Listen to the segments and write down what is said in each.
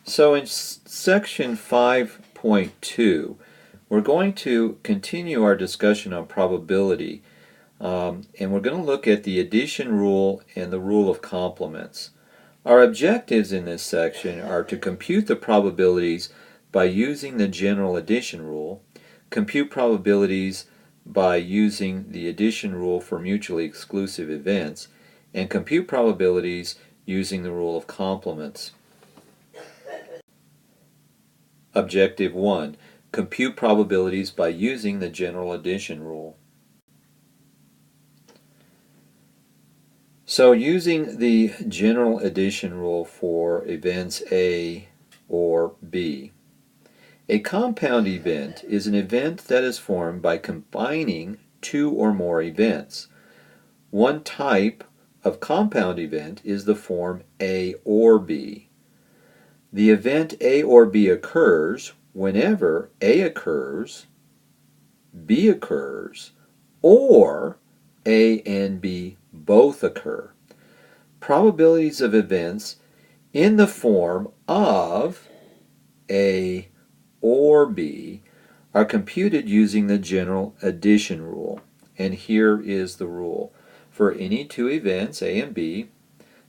So in section 5.2, we're going to continue our discussion on probability, and we're going to look at the addition rule and the rule of complements. Our objectives in this section are to compute the probabilities by using the general addition rule, compute probabilities by using the addition rule for mutually exclusive events, and compute probabilities using the rule of complements. Objective 1. Compute probabilities by using the general addition rule. So using the general addition rule for events A or B. A compound event is an event that is formed by combining two or more events. One type of compound event is the form A or B. The event A or B occurs whenever A occurs, B occurs, or A and B both occur. Probabilities of events in the form of A or B are computed using the general addition rule. And here is the rule. For any two events, A and B,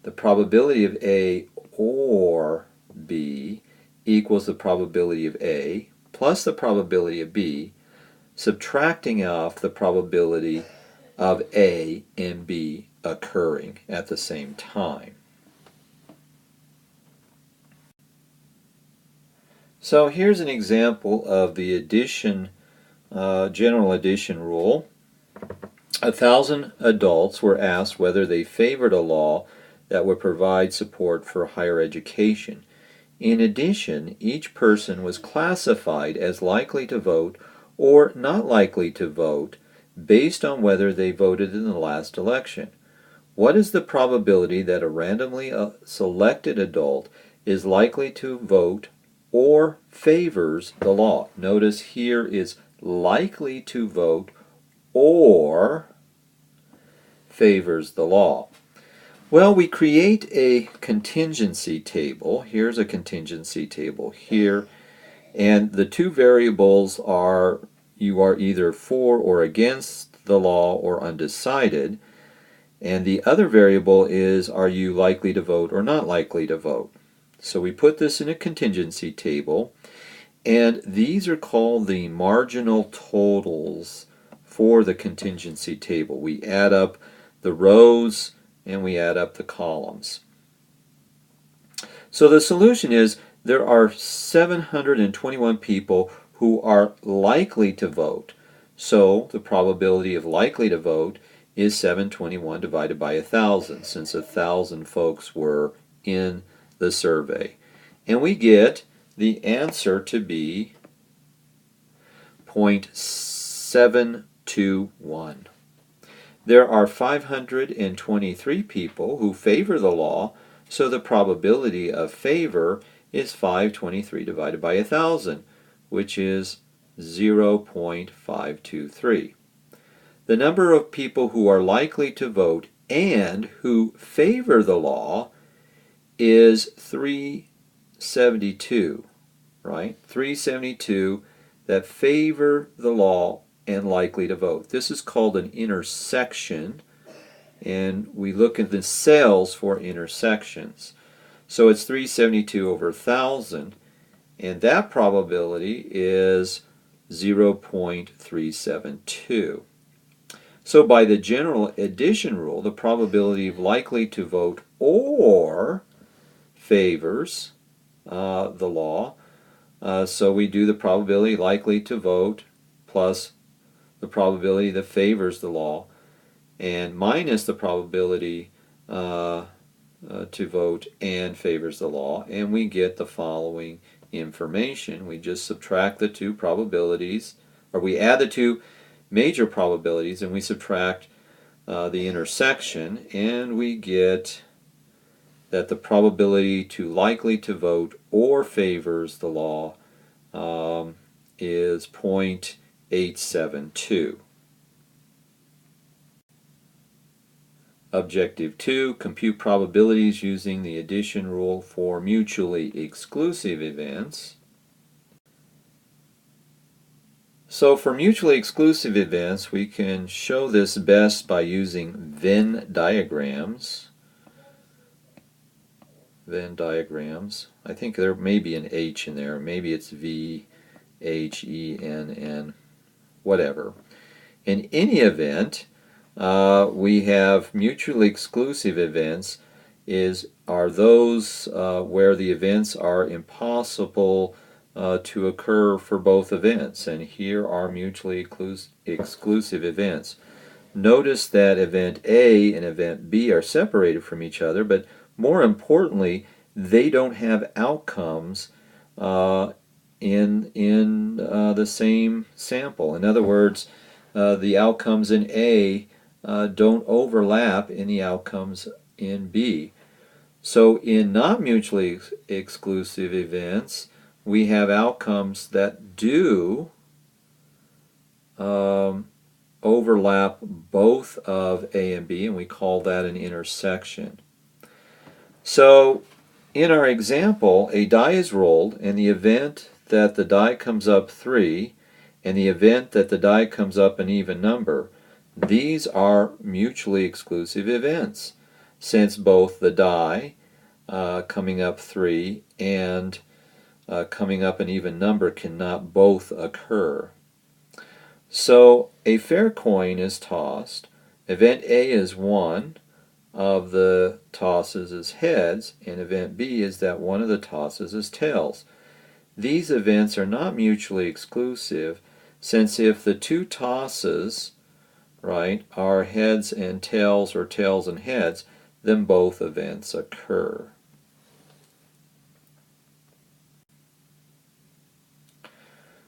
the probability of A or B equals the probability of A plus the probability of B, subtracting off the probability of A and B occurring at the same time. So here's an example of the general addition rule. 1,000 adults were asked whether they favored a law that would provide support for higher education. In addition, each person was classified as likely to vote or not likely to vote based on whether they voted in the last election. What is the probability that a randomly selected adult is likely to vote or favors the law? Notice here is likely to vote or favors the law. Well, we create a contingency table. Here's a contingency table here. And the two variables are you are either for or against the law or undecided. And the other variable is are you likely to vote or not likely to vote. So we put this in a contingency table. And these are called the marginal totals for the contingency table. We add up the rows and we add up the columns. So the solution is there are 721 people who are likely to vote. So the probability of likely to vote is 721 divided by 1,000, since 1,000 folks were in the survey. And we get the answer to be 0.721. There are 523 people who favor the law, so the probability of favor is 523 divided by 1,000, which is 0.523. The number of people who are likely to vote and who favor the law is 372, right? 372 that favor the law and likely to vote. This is called an intersection, and we look at the cells for intersections. So it's 372 over 1,000, and that probability is 0.372. So by the general addition rule, the probability of likely to vote or favors the law. So we do the probability likely to vote plus the probability that favors the law and minus the probability to vote and favors the law, and we get the following information. We just subtract the two probabilities, or we add the two major probabilities and we subtract the intersection, and we get that the probability to likely to vote or favors the law is 0.872. Objective 2, compute probabilities using the addition rule for mutually exclusive events. So for mutually exclusive events, we can show this best by using Venn diagrams. Venn diagrams. I think there may be an H in there. Maybe it's V, H, E, N, N, whatever. In any event, we have mutually exclusive events are those where the events are impossible to occur for both events, and here are mutually exclusive events. Notice that event A and event B are separated from each other, but more importantly, they don't have outcomes in the same sample. In other words, the outcomes in A don't overlap in the outcomes in B. So in not mutually exclusive events, we have outcomes that do overlap both of A and B, and we call that an intersection. So in our example, a die is rolled, and the event that the die comes up 3 and the event that the die comes up an even number, these are mutually exclusive events, since both the die coming up 3 and coming up an even number cannot both occur. So a fair coin is tossed. Event A is one of the tosses is heads, and event B is that one of the tosses is tails. These events are not mutually exclusive, since if the two tosses, right, are heads and tails or tails and heads, then both events occur.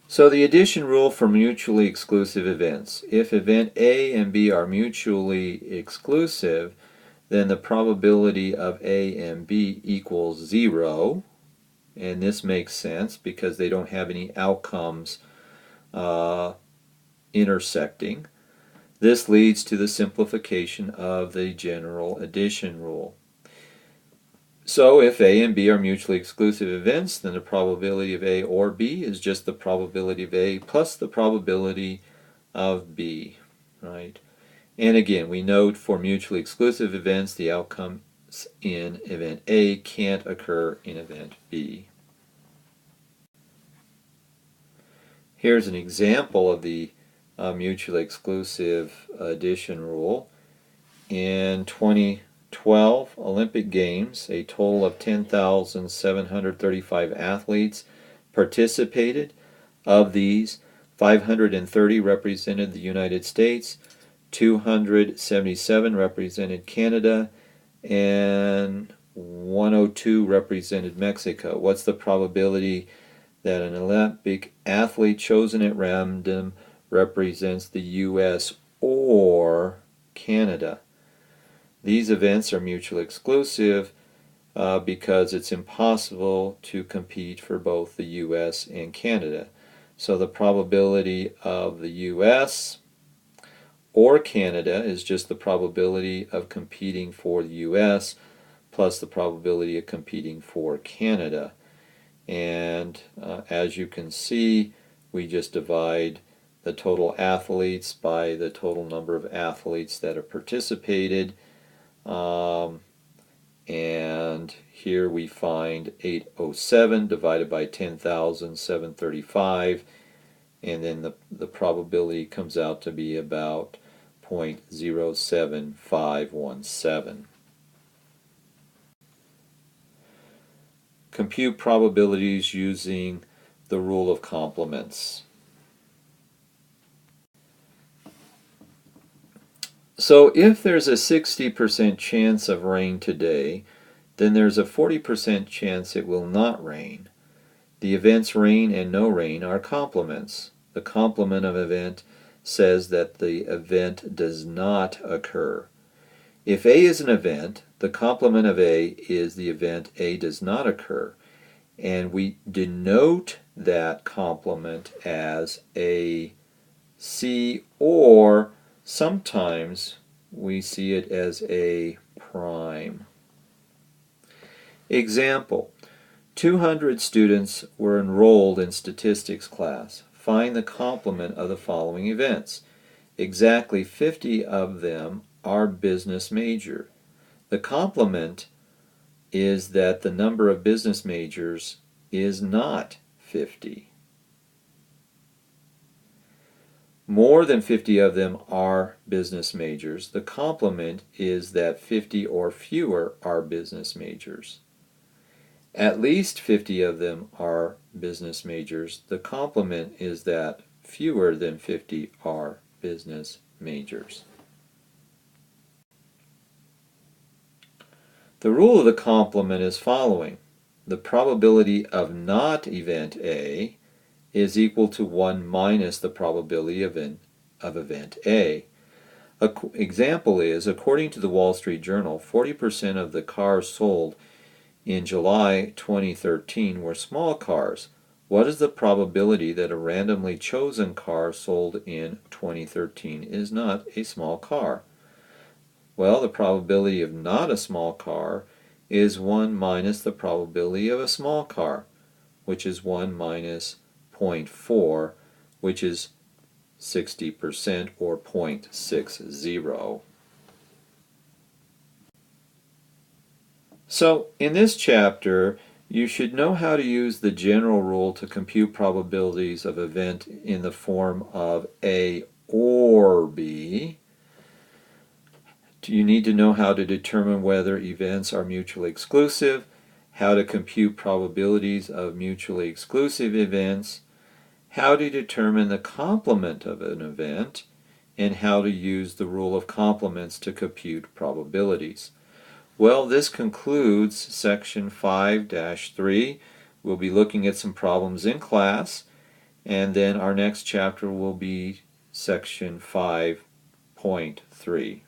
So the addition rule for mutually exclusive events. If event A and B are mutually exclusive, then the probability of A and B equals 0, and this makes sense because they don't have any outcomes intersecting. This leads to the simplification of the general addition rule. So if A and B are mutually exclusive events, then the probability of A or B is just the probability of A plus the probability of B, right? And again, we note for mutually exclusive events, the outcomes in event A can't occur in event B. Here's an example of the mutually exclusive addition rule. In 2012 Olympic Games, a total of 10,735 athletes participated. Of these, 530 represented the United States, 277 represented Canada, and 102 represented Mexico. What's the probability that an Olympic athlete chosen at random represents the U.S. or Canada? These events are mutually exclusive because it's impossible to compete for both the U.S. and Canada. So the probability of the U.S. or Canada is just the probability of competing for the U.S. plus the probability of competing for Canada. And as you can see, we just divide the total athletes by the total number of athletes that have participated. And here we find 807 divided by 10,735, and then the probability comes out to be about 0.07517. Compute probabilities using the rule of complements. So if there's a 60% chance of rain today, then there's a 40% chance it will not rain. The events rain and no rain are complements. The complement of event says that the event does not occur. If A is an event, the complement of A is the event A does not occur. And we denote that complement as A, C, or sometimes we see it as a prime. Example, 200 students were enrolled in statistics class. Find the complement of the following events. Exactly 50 of them are business major. The complement is that the number of business majors is not 50. More than 50 of them are business majors. The complement is that 50 or fewer are business majors. At least 50 of them are business majors. The complement is that fewer than 50 are business majors. The rule of the complement is following. The probability of not event A is equal to 1 minus the probability of event A. An example is, according to the Wall Street Journal, 40% of the cars sold in July 2013 were small cars. What is the probability that a randomly chosen car sold in 2013 is not a small car? Well, the probability of not a small car is 1 minus the probability of a small car, which is 1 minus 0.4, which is 60% or 0.60. So, in this chapter, you should know how to use the general rule to compute probabilities of event in the form of A or B. You need to know how to determine whether events are mutually exclusive, how to compute probabilities of mutually exclusive events, how to determine the complement of an event, and how to use the rule of complements to compute probabilities. Well, this concludes section 5-3. We'll be looking at some problems in class, and then our next chapter will be section 5.3.